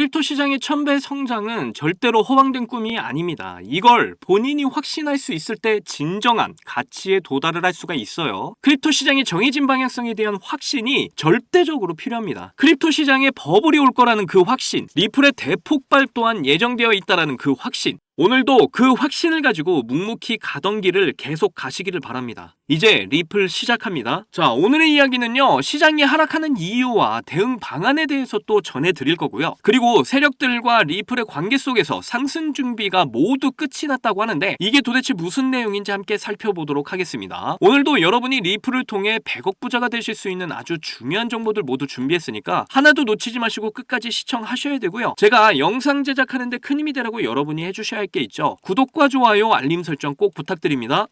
크립토 시장의 1000배 성장은 절대로 허황된 꿈이 아닙니다. 이걸 본인이 확신할 수 있을 때 진정한 가치에 도달을 할 수가 있어요. 크립토 시장의 정해진 방향성에 대한 확신이 절대적으로 필요합니다. 크립토 시장에 버블이 올 거라는 그 확신, 리플의 대폭발 또한 예정되어 있다라는 그 확신, 오늘도 그 확신을 가지고 묵묵히 가던 길을 계속 가시기를 바랍니다. 이제 리플 시작합니다. 자, 오늘의 이야기는요, 시장이 하락하는 이유와 대응 방안에 대해서 또 전해드릴 거고요. 그리고 세력들과 리플의 관계 속에서 상승 준비가 모두 끝이 났다고 하는데 이게 도대체 무슨 내용인지 함께 살펴보도록 하겠습니다. 오늘도 여러분이 리플을 통해 100억 부자가 되실 수 있는 아주 중요한 정보들 모두 준비했으니까 하나도 놓치지 마시고 끝까지 시청하셔야 되고요. 제가 영상 제작하는데 큰 힘이 되라고 여러분이 해주셔야 할 게 있죠. 구독과 좋아요, 알림 설정 꼭 부탁드립니다.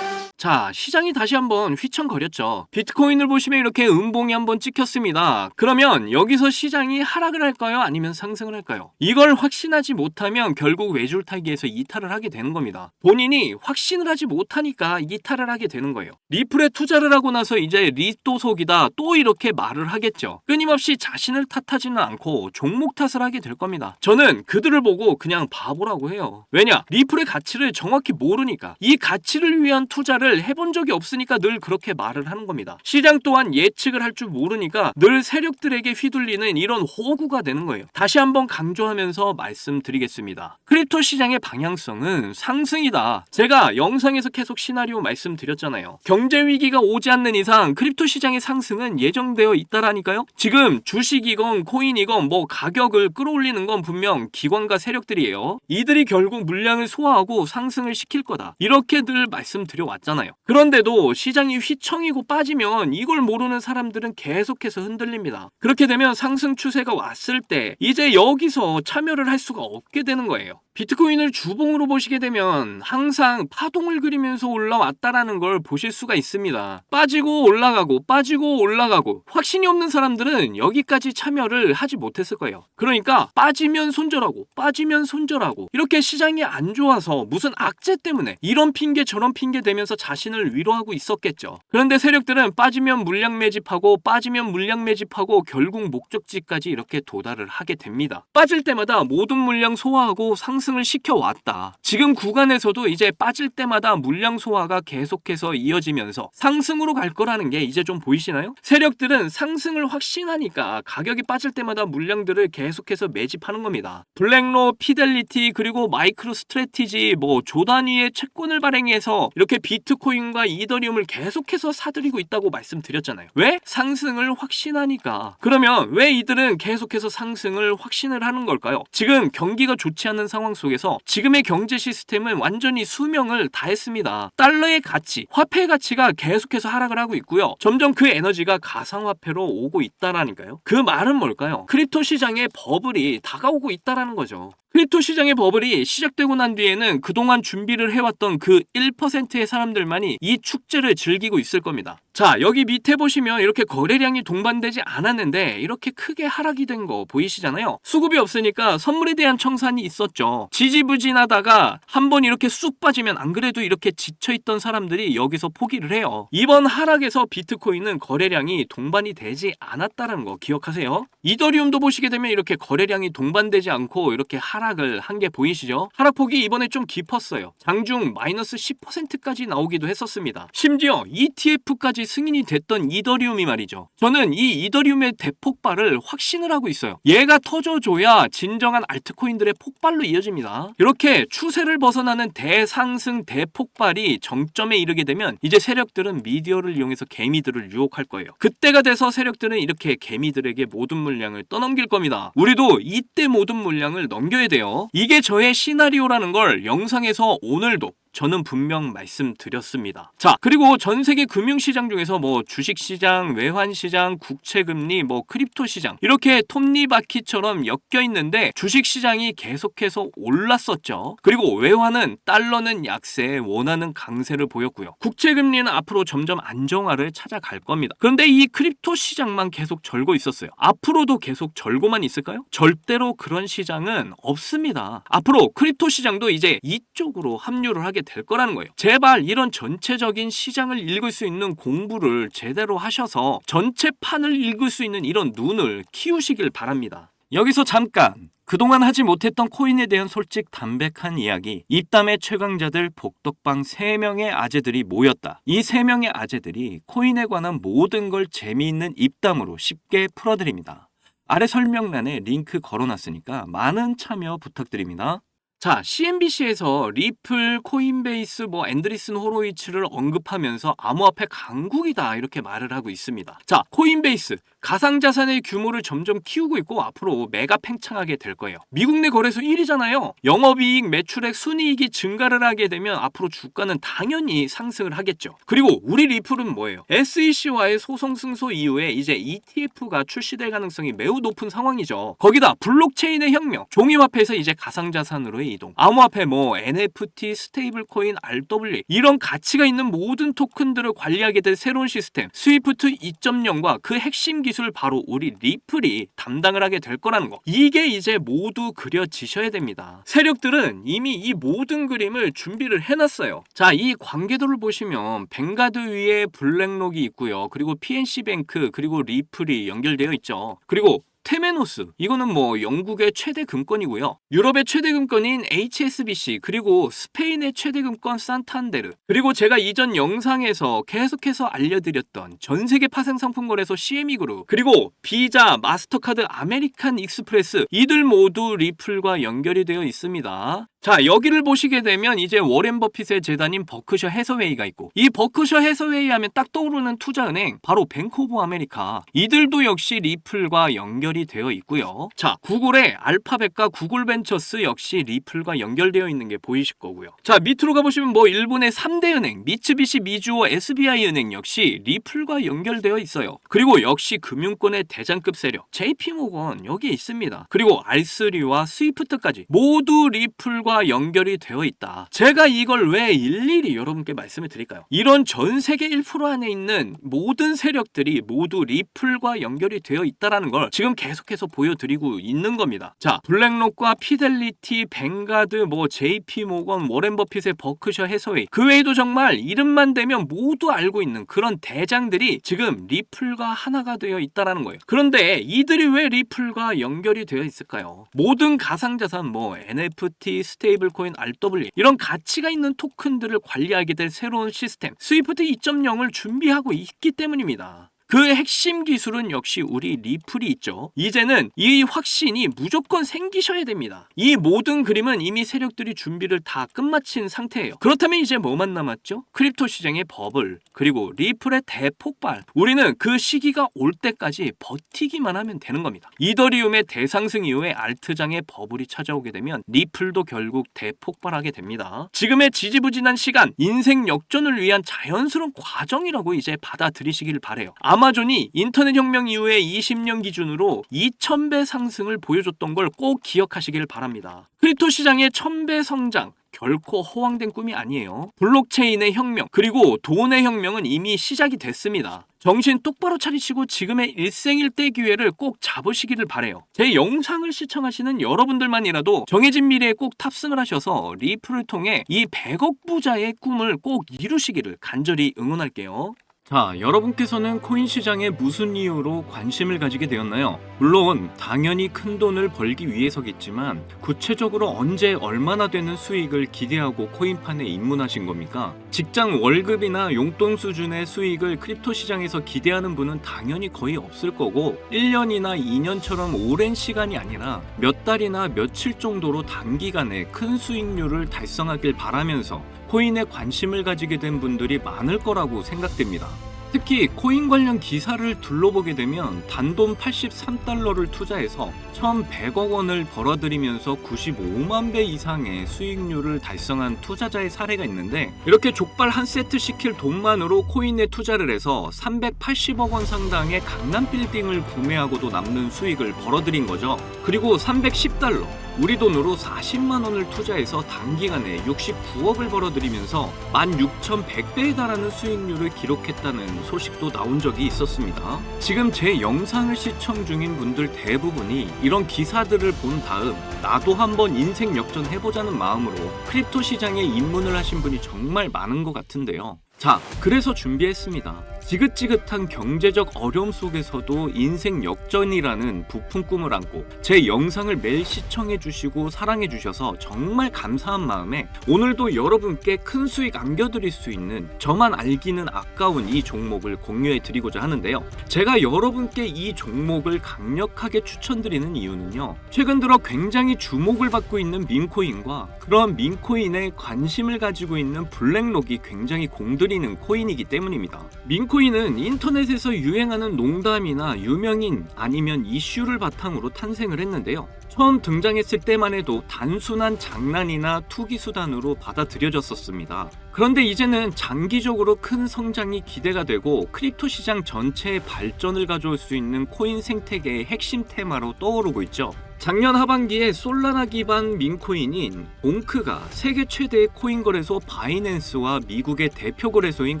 자, 시장이 다시 한번 휘청거렸죠. 비트코인을 보시면 이렇게 음봉이 한번 찍혔습니다. 그러면 여기서 시장이 하락을 할까요? 아니면 상승을 할까요? 이걸 확신하지 못하면 결국 외줄타기에서 이탈을 하게 되는 겁니다. 본인이 확신을 하지 못하니까 이탈을 하게 되는 거예요. 리플에 투자를 하고 나서 이제 리또속이다 또 이렇게 말을 하겠죠. 끊임없이 자신을 탓하지는 않고 종목 탓을 하게 될 겁니다. 저는 그들을 보고 그냥 바보라고 해요. 왜냐? 리플의 가치를 정확히 모르니까. 이 가치를 위한 투자를 해본 적이 없으니까 늘 그렇게 말을 하는 겁니다. 시장 또한 예측을 할 줄 모르니까 늘 세력들에게 휘둘리는 이런 호구가 되는 거예요. 다시 한번 강조하면서 말씀드리겠습니다. 크립토 시장의 방향성은 상승이다. 제가 영상에서 계속 시나리오 말씀드렸잖아요. 경제 위기가 오지 않는 이상 크립토 시장의 상승은 예정되어 있다라니까요. 지금 주식이건 코인이건 뭐 가격을 끌어올리는 건 분명 기관과 세력들이에요. 이들이 결국 물량을 소화하고 상승을 시킬 거다. 이렇게 늘 말씀드려왔잖아요. 그런데도 시장이 휘청이고 빠지면 이걸 모르는 사람들은 계속해서 흔들립니다. 그렇게 되면 상승 추세가 왔을 때 이제 여기서 참여를 할 수가 없게 되는 거예요. 비트코인을 주봉으로 보시게 되면 항상 파동을 그리면서 올라왔다라는 걸 보실 수가 있습니다. 빠지고 올라가고 빠지고 올라가고 확신이 없는 사람들은 여기까지 참여를 하지 못했을 거예요. 그러니까 빠지면 손절하고 빠지면 손절하고 이렇게 시장이 안 좋아서 무슨 악재 때문에 이런 핑계 저런 핑계 대면서 자신을 위로하고 있었겠죠. 그런데 세력들은 빠지면 물량 매집하고 빠지면 물량 매집하고 결국 목적지까지 이렇게 도달을 하게 됩니다. 빠질 때마다 모든 물량 소화하고 상승을 시켜왔다. 지금 구간에서도 이제 빠질 때마다 물량 소화가 계속해서 이어지면서 상승으로 갈 거라는 게 이제 좀 보이시나요? 세력들은 상승을 확신하니까 가격이 빠질 때마다 물량들을 계속해서 매집하는 겁니다. 블랙로, 피델리티 그리고 마이크로 스트래티지 조 단위의 채권을 발행해서 이렇게 비트코인과 이더리움을 계속해서 사들이고 있다고 말씀드렸잖아요. 왜? 상승을 확신하니까. 그러면 왜 이들은 계속해서 상승을 확신을 하는 걸까요? 지금 경기가 좋지 않은 상황 속에서 지금의 경제 시스템은 완전히 수명을 다했습니다. 달러의 가치, 화폐의 가치가 계속해서 하락을 하고 있고요. 점점 그 에너지가 가상화폐로 오고 있다라니까요. 그 말은 뭘까요? 크립토 시장의 버블이 다가오고 있다라는 거죠. 크립토 시장의 버블이 시작되고 난 뒤에는 그동안 준비를 해왔던 그 1%의 사람들만이 이 축제를 즐기고 있을 겁니다. 자, 여기 밑에 보시면 이렇게 거래량이 동반되지 않았는데 이렇게 크게 하락이 된 거 보이시잖아요. 수급이 없으니까 선물에 대한 청산이 있었죠. 지지부진하다가 한번 이렇게 쑥 빠지면 안 그래도 이렇게 지쳐있던 사람들이 여기서 포기를 해요. 이번 하락에서 비트코인은 거래량이 동반이 되지 않았다는 거 기억하세요. 이더리움도 보시게 되면 이렇게 거래량이 동반되지 않고 이렇게 하락을 한 게 보이시죠? 하락폭이 이번에 좀 깊었어요. 장중 마이너스 10%까지 나오기도 했었습니다. 심지어 ETF까지 승인이 됐던 이더리움이 말이죠. 저는 이 이더리움의 대폭발을 확신을 하고 있어요. 얘가 터져줘야 진정한 알트코인들의 폭발로 이어집니다. 이렇게 추세를 벗어나는 대상승 대폭발이 정점에 이르게 되면 이제 세력들은 미디어를 이용해서 개미들을 유혹할 거예요. 그때가 돼서 세력들은 이렇게 개미들에게 모든 물량을 떠넘길 겁니다. 우리도 이때 모든 물량을 넘겨야 돼요. 이게 저의 시나리오라는 걸 영상에서 오늘도 저는 분명 말씀드렸습니다. 자, 그리고 전 세계 금융시장 중에서 주식시장, 외환시장, 국채금리, 크립토시장 이렇게 톱니바퀴처럼 엮여있는데 주식시장이 계속해서 올랐었죠. 그리고 외환은 달러는 약세, 원화는 강세를 보였고요. 국채금리는 앞으로 점점 안정화를 찾아갈 겁니다. 그런데 이 크립토시장만 계속 절고 있었어요. 앞으로도 계속 절고만 있을까요? 절대로 그런 시장은 없습니다. 앞으로 크립토시장도 이제 이쪽으로 합류를 하게 될 거라는 거예요. 제발 이런 전체적인 시장을 읽을 수 있는 공부를 제대로 하셔서 전체 판을 읽을 수 있는 이런 눈을 키우시길 바랍니다. 여기서 잠깐 그동안 하지 못했던 코인에 대한 솔직 담백한 이야기. 입담의 최강자들 복덕방 3명의 아재들이 모였다. 이 3명의 아재들이 코인에 관한 모든 걸 재미있는 입담으로 쉽게 풀어드립니다. 아래 설명란에 링크 걸어놨으니까 많은 참여 부탁드립니다. 자, CNBC에서 리플, 코인베이스, 앤드리슨 호로위츠를 언급하면서 암호화폐 강국이다 이렇게 말을 하고 있습니다. 자, 코인베이스 가상자산의 규모를 점점 키우고 있고 앞으로 메가 팽창하게 될 거예요. 미국 내 거래소 1위잖아요. 영업이익, 매출액, 순이익이 증가를 하게 되면 앞으로 주가는 당연히 상승을 하겠죠. 그리고 우리 리플은 뭐예요? SEC와의 소송 승소 이후에 이제 ETF가 출시될 가능성이 매우 높은 상황이죠. 거기다 블록체인의 혁명, 종이화폐에서 이제 가상자산으로의 이동, 암호화폐 NFT, 스테이블 코인, RW 이런 가치가 있는 모든 토큰들을 관리하게 될 새로운 시스템 스위프트 2.0과 그 핵심 기술 바로 우리 리플이 담당을 하게 될 거라는 거. 이게 이제 모두 그려지셔야 됩니다. 세력들은 이미 이 모든 그림을 준비를 해놨어요. 자, 이 관계도를 보시면 뱅가드 위에 블랙록이 있고요. 그리고 PNC뱅크 그리고 리플이 연결되어 있죠. 그리고 테메노스, 이거는 영국의 최대 금권이고요. 유럽의 최대 금권인 HSBC, 그리고 스페인의 최대 금권 산탄데르, 그리고 제가 이전 영상에서 계속해서 알려드렸던 전세계 파생상품 거래소 CME 그룹, 그리고 비자, 마스터카드, 아메리칸 익스프레스, 이들 모두 리플과 연결이 되어 있습니다. 자, 여기를 보시게 되면 이제 워렌 버핏의 재단인 버크셔 해서웨이가 있고, 이 버크셔 해서웨이 하면 딱 떠오르는 투자은행 바로 뱅크 오브 아메리카, 이들도 역시 리플과 연결이 되어 있고요. 자, 구글의 알파벳과 구글 벤처스 역시 리플과 연결되어 있는 게 보이실 거고요. 자, 밑으로 가보시면 일본의 3대 은행 미츠비시 미주오 SBI 은행 역시 리플과 연결되어 있어요. 그리고 역시 금융권의 대장급 세력 JP모건 여기에 있습니다. 그리고 R3와 스위프트까지 모두 리플과 연결이 되어 있다. 제가 이걸 왜 일일이 여러분께 말씀을 드릴까요? 이런 전 세계 1% 안에 있는 모든 세력들이 모두 리플과 연결이 되어 있다는 걸 지금 계속해서 보여드리고 있는 겁니다. 자, 블랙록과 피델리티, 뱅가드, JP모건, 워렌 버핏의 버크셔 해서웨이, 그 외에도 정말 이름만 대면 모두 알고 있는 그런 대장들이 지금 리플과 하나가 되어 있다는 거예요. 그런데 이들이 왜 리플과 연결이 되어 있을까요? 모든 가상자산 NFT, 스테이블 코인, RW 이런 가치가 있는 토큰들을 관리하게 될 새로운 시스템 스위프트 2.0을 준비하고 있기 때문입니다. 그 핵심 기술은 역시 우리 리플이 있죠. 이제는 이 확신이 무조건 생기셔야 됩니다. 이 모든 그림은 이미 세력들이 준비를 다 끝마친 상태예요. 그렇다면 이제 뭐만 남았죠? 크립토 시장의 버블, 그리고 리플의 대폭발. 우리는 그 시기가 올 때까지 버티기만 하면 되는 겁니다. 이더리움의 대상승 이후에 알트장의 버블이 찾아오게 되면 리플도 결국 대폭발하게 됩니다. 지금의 지지부진한 시간, 인생 역전을 위한 자연스러운 과정이라고 이제 받아들이시길 바래요. 아마존이 인터넷 혁명 이후에 20년 기준으로 2000배 상승을 보여줬던 걸 꼭 기억하시길 바랍니다. 크립토 시장의 1000배 성장 결코 허황된 꿈이 아니에요. 블록체인의 혁명 그리고 돈의 혁명은 이미 시작이 됐습니다. 정신 똑바로 차리시고 지금의 일생일대 기회를 꼭 잡으시기를 바래요. 제 영상을 시청하시는 여러분들만이라도 정해진 미래에 꼭 탑승을 하셔서 리플을 통해 이 100억 부자의 꿈을 꼭 이루시기를 간절히 응원할게요. 자, 여러분께서는 코인 시장에 무슨 이유로 관심을 가지게 되었나요? 물론 당연히 큰 돈을 벌기 위해서겠지만 구체적으로 언제 얼마나 되는 수익을 기대하고 코인판에 입문하신 겁니까? 직장 월급이나 용돈 수준의 수익을 크립토 시장에서 기대하는 분은 당연히 거의 없을 거고 1년이나 2년처럼 오랜 시간이 아니라 몇 달이나 며칠 정도로 단기간에 큰 수익률을 달성하길 바라면서 코인에 관심을 가지게 된 분들이 많을 거라고 생각됩니다. 특히 코인 관련 기사를 둘러보게 되면 단돈 83달러를 투자해서 1,100억 원을 벌어들이면서 95만 배 이상의 수익률을 달성한 투자자의 사례가 있는데, 이렇게 족발 한 세트 시킬 돈만으로 코인에 투자를 해서 380억 원 상당의 강남 빌딩을 구매하고도 남는 수익을 벌어들인 거죠. 그리고 310달러 우리 돈으로 40만 원을 투자해서 단기간에 69억을 벌어들이면서 16,100배에 달하는 수익률을 기록했다는 소식도 나온 적이 있었습니다. 지금 제 영상을 시청 중인 분들 대부분이 이런 기사들을 본 다음 나도 한번 인생 역전해보자는 마음으로 크립토 시장에 입문을 하신 분이 정말 많은 것 같은데요. 자, 그래서 준비했습니다. 지긋지긋한 경제적 어려움 속에서도 인생 역전이라는 부푼 꿈을 안고 제 영상을 매일 시청해주시고 사랑해주셔서 정말 감사한 마음에 오늘도 여러분께 큰 수익 안겨드릴 수 있는 저만 알기는 아까운 이 종목을 공유해드리고자 하는데요. 제가 여러분께 이 종목을 강력하게 추천드리는 이유는요. 최근 들어 굉장히 주목을 받고 있는 민코인과 그런 민코인에 관심을 가지고 있는 블랙록이 굉장히 공들이는 코인이기 때문입니다. 민코인은 인터넷에서 유행하는 농담이나 유명인 아니면 이슈를 바탕으로 탄생을 했는데요. 처음 등장했을 때만 해도 단순한 장난이나 투기 수단으로 받아들여졌었습니다. 그런데 이제는 장기적으로 큰 성장이 기대가 되고 크립토 시장 전체의 발전을 가져올 수 있는 코인 생태계의 핵심 테마로 떠오르고 있죠. 작년 하반기에 솔라나 기반 민코인인 봉크가 세계 최대의 코인 거래소 바이낸스와 미국의 대표 거래소인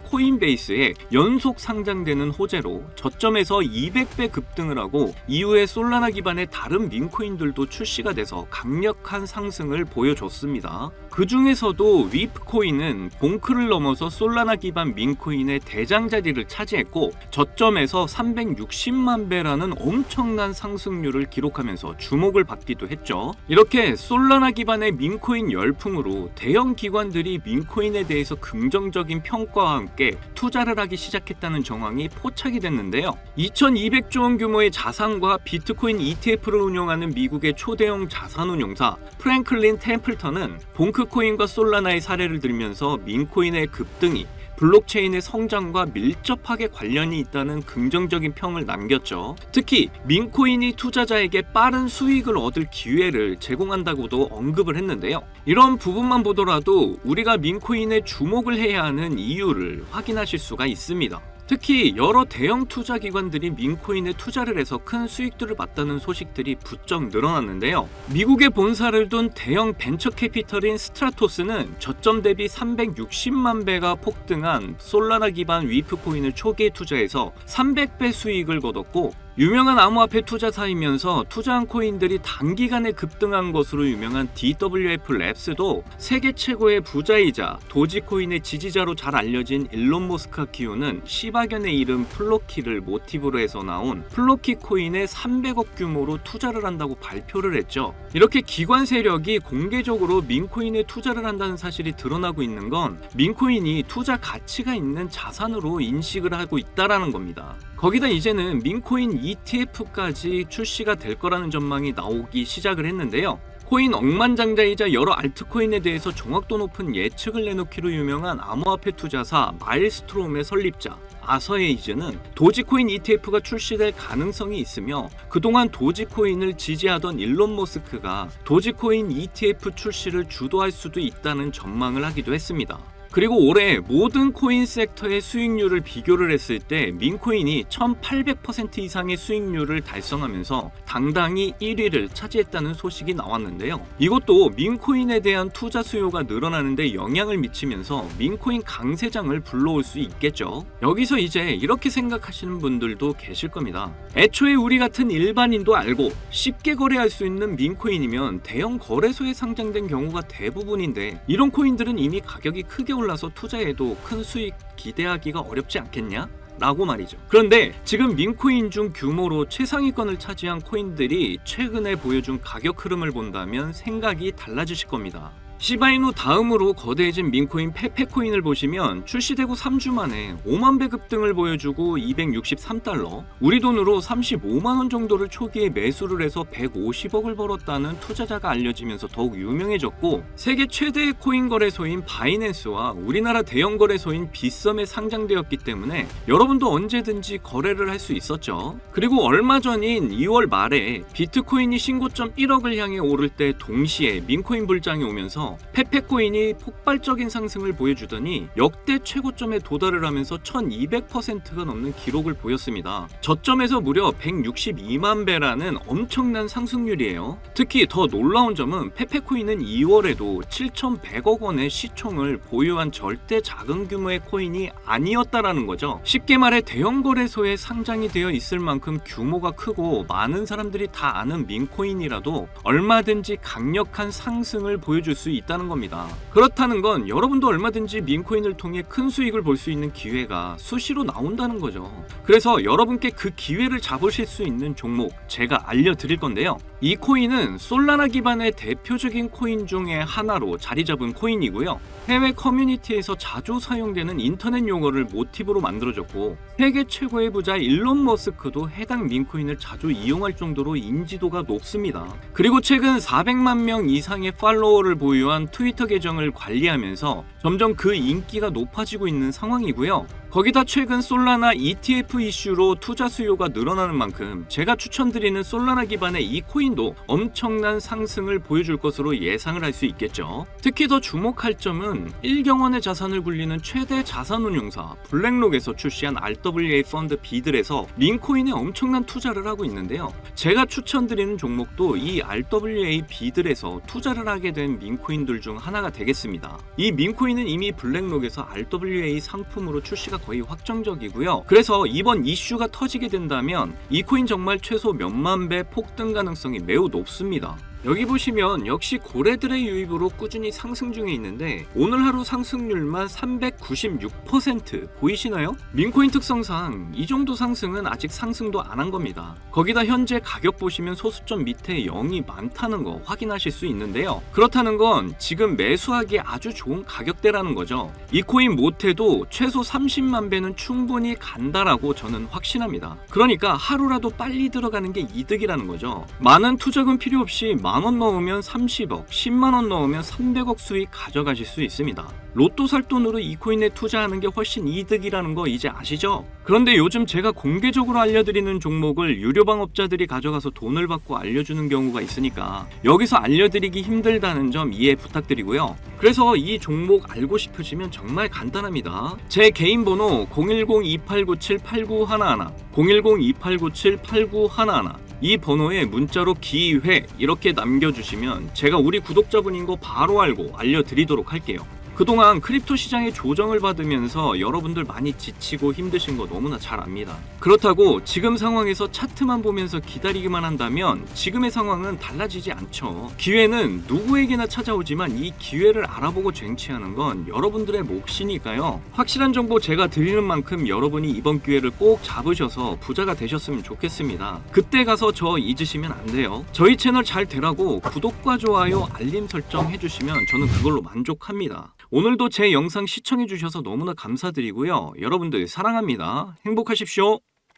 코인베이스에 연속 상장되는 호재로 저점에서 200배 급등을 하고 이후에 솔라나 기반의 다른 민코인들도 출시가 돼서 강력한 상승을 보여줬습니다. 그 중에서도 위프코인은 봉크를 넘어서 솔라나 기반 민코인의 대장자리를 차지했고 저점에서 360만 배라는 엄청난 상승률을 기록하면서 주목을 받기도 했죠. 이렇게 솔라나 기반의 민코인 열풍으로 대형 기관들이 민코인에 대해서 긍정적인 평가와 함께 투자를 하기 시작했다는 정황이 포착이 됐는데요. 2200조 원 규모의 자산과 비트코인 ETF를 운영하는 미국의 초대형 자산운용사 프랭클린 템플턴은 봉크코인과 솔라나의 사례를 들면서 민코인의 급등이 블록체인의 성장과 밀접하게 관련이 있다는 긍정적인 평을 남겼죠. 특히 민코인이 투자자에게 빠른 수익을 얻을 기회를 제공한다고도 언급을 했는데요. 이런 부분만 보더라도 우리가 민코인에 주목을 해야 하는 이유를 확인하실 수가 있습니다. 특히 여러 대형 투자 기관들이 민코인에 투자를 해서 큰 수익들을 봤다는 소식들이 부쩍 늘어났는데요. 미국에 본사를 둔 대형 벤처 캐피털인 스트라토스는 저점 대비 360만 배가 폭등한 솔라나 기반 위프코인을 초기에 투자해서 300배 수익을 거뒀고 유명한 암호화폐 투자사이면서 투자한 코인들이 단기간에 급등한 것으로 유명한 DWF 랩스도 세계 최고의 부자이자 도지코인의 지지자로 잘 알려진 일론 머스크가 키우는 시바견의 이름 플로키를 모티브로 해서 나온 플로키 코인에 300억 규모로 투자를 한다고 발표를 했죠. 이렇게 기관 세력이 공개적으로 민코인에 투자를 한다는 사실이 드러나고 있는 건 민코인이 투자 가치가 있는 자산으로 인식을 하고 있다라는 겁니다. 거기다 이제는 민코인 ETF까지 출시가 될 거라는 전망이 나오기 시작을 했는데요. 코인 억만장자이자 여러 알트코인에 대해서 정확도 높은 예측을 내놓기로 유명한 암호화폐 투자사 마일스트롬의 설립자 아서에이즈는 도지코인 ETF가 출시될 가능성이 있으며 그동안 도지코인을 지지하던 일론 머스크가 도지코인 ETF 출시를 주도할 수도 있다는 전망을 하기도 했습니다. 그리고 올해 모든 코인 섹터의 수익률을 비교를 했을 때 민코인이 1800% 이상의 수익률을 달성하면서 당당히 1위를 차지했다는 소식이 나왔는데요. 이것도 민코인에 대한 투자 수요가 늘어나는데 영향을 미치면서 민코인 강세장을 불러올 수 있겠죠. 여기서 이제 이렇게 생각하시는 분들도 계실 겁니다. 애초에 우리 같은 일반인도 알고 쉽게 거래할 수 있는 민코인이면 대형 거래소에 상장된 경우가 대부분인데 이런 코인들은 이미 가격이 크게 올라서 투자해도 큰 수익 기대하기가 어렵지 않겠냐? 라고 말이죠. 그런데 지금 민코인 중 규모로 최상위권을 차지한 코인들이 최근에 보여준 가격 흐름을 본다면 생각이 달라지실 겁니다. 시바이누 다음으로 거대해진 민코인 페페코인을 보시면 출시되고 3주 만에 5만 배 급등을 보여주고 263달러, 우리 돈으로 35만 원 정도를 초기에 매수를 해서 150억을 벌었다는 투자자가 알려지면서 더욱 유명해졌고 세계 최대의 코인 거래소인 바이낸스와 우리나라 대형 거래소인 빗썸에 상장되었기 때문에 여러분도 언제든지 거래를 할 수 있었죠. 그리고 얼마 전인 2월 말에 비트코인이 신고점 1억을 향해 오를 때 동시에 민코인 불장이 오면서 있는데요. 페페코인이 폭발적인 상승을 보여주더니 역대 최고점에 도달을 하면서 1200%가 넘는 기록을 보였습니다. 저점에서 무려 162만 배라는 엄청난 상승률이에요. 특히 더 놀라운 점은 페페코인은 2월에도 7,100억 원의 시총을 보유한 절대 작은 규모의 코인이 아니었다라는 거죠. 쉽게 말해 대형 거래소에 상장이 되어 있을 만큼 규모가 크고 많은 사람들이 다 아는 민코인이라도 얼마든지 강력한 상승을 보여줄 수 있다는 겁니다. 그렇다는 건 여러분도 얼마든지 민코인을 통해 큰 수익을 볼 수 있는 기회가 수시로 나온다는 거죠. 그래서 여러분께 그 기회를 잡으실 수 있는 종목 제가 알려드릴 건데요. 이 코인은 솔라나 기반의 대표적인 코인 중에 하나로 자리 잡은 코인이고요. 해외 커뮤니티에서 자주 사용되는 인터넷 용어를 모티브로 만들어졌고 세계 최고의 부자 일론 머스크도 해당 민코인을 자주 이용할 정도로 인지도가 높습니다. 그리고 최근 400만 명 이상의 팔로워를 보유한 트위터 계정을 관리하면서 점점 그 인기가 높아지고 있는 상황이고요. 거기다 최근 솔라나 ETF 이슈로 투자 수요가 늘어나는 만큼 제가 추천드리는 솔라나 기반의 이 코인도 엄청난 상승을 보여줄 것으로 예상을 할 수 있겠죠. 특히 더 주목할 점은 1경원의 자산을 굴리는 최대 자산운용사 블랙록에서 출시한 RWA 펀드 비들에서 민코인에 엄청난 투자를 하고 있는데요. 제가 추천드리는 종목도 이 RWA 비들에서 투자를 하게 된 민코인들 중 하나가 되겠습니다. 이 민코인은 이미 블랙록에서 RWA 상품으로 출시가 거의 확정적이고요. 그래서 이번 이슈가 터지게 된다면 이 코인 정말 최소 몇만 배 폭등 가능성이 매우 높습니다. 여기 보시면 역시 고래들의 유입으로 꾸준히 상승 중에 있는데 오늘 하루 상승률만 396% 보이시나요? 민코인 특성상 이 정도 상승은 아직 상승도 안 한 겁니다. 거기다 현재 가격 보시면 소수점 밑에 0이 많다는 거 확인하실 수 있는데요. 그렇다는 건 지금 매수하기에 아주 좋은 가격대라는 거죠. 이 코인 못해도 최소 30만 배는 충분히 간다라고 저는 확신합니다. 그러니까 하루라도 빨리 들어가는 게 이득이라는 거죠. 많은 투자금 필요 없이 만원 넣으면 30억, 10만원 넣으면 300억 수익 가져가실 수 있습니다. 로또 살 돈으로 이 코인에 투자하는 게 훨씬 이득이라는 거 이제 아시죠? 그런데 요즘 제가 공개적으로 알려드리는 종목을 유료 방업자들이 가져가서 돈을 받고 알려주는 경우가 있으니까 여기서 알려드리기 힘들다는 점 이해 부탁드리고요. 그래서 이 종목 알고 싶으시면 정말 간단합니다. 제 개인 번호 010-2897-8911 010-2897-8911 이 번호에 문자로 기회 이렇게 남겨주시면 제가 우리 구독자분인 거 바로 알고 알려드리도록 할게요. 그동안 크립토 시장의 조정을 받으면서 여러분들 많이 지치고 힘드신 거 너무나 잘 압니다. 그렇다고 지금 상황에서 차트만 보면서 기다리기만 한다면 지금의 상황은 달라지지 않죠. 기회는 누구에게나 찾아오지만 이 기회를 알아보고 쟁취하는 건 여러분들의 몫이니까요. 확실한 정보 제가 드리는 만큼 여러분이 이번 기회를 꼭 잡으셔서 부자가 되셨으면 좋겠습니다. 그때 가서 저 잊으시면 안 돼요. 저희 채널 잘 되라고 구독과 좋아요, 알림 설정 해주시면 저는 그걸로 만족합니다. 오늘도 제 영상 시청해주셔서 너무나 감사드리고요. 여러분들 사랑합니다. 행복하십시오.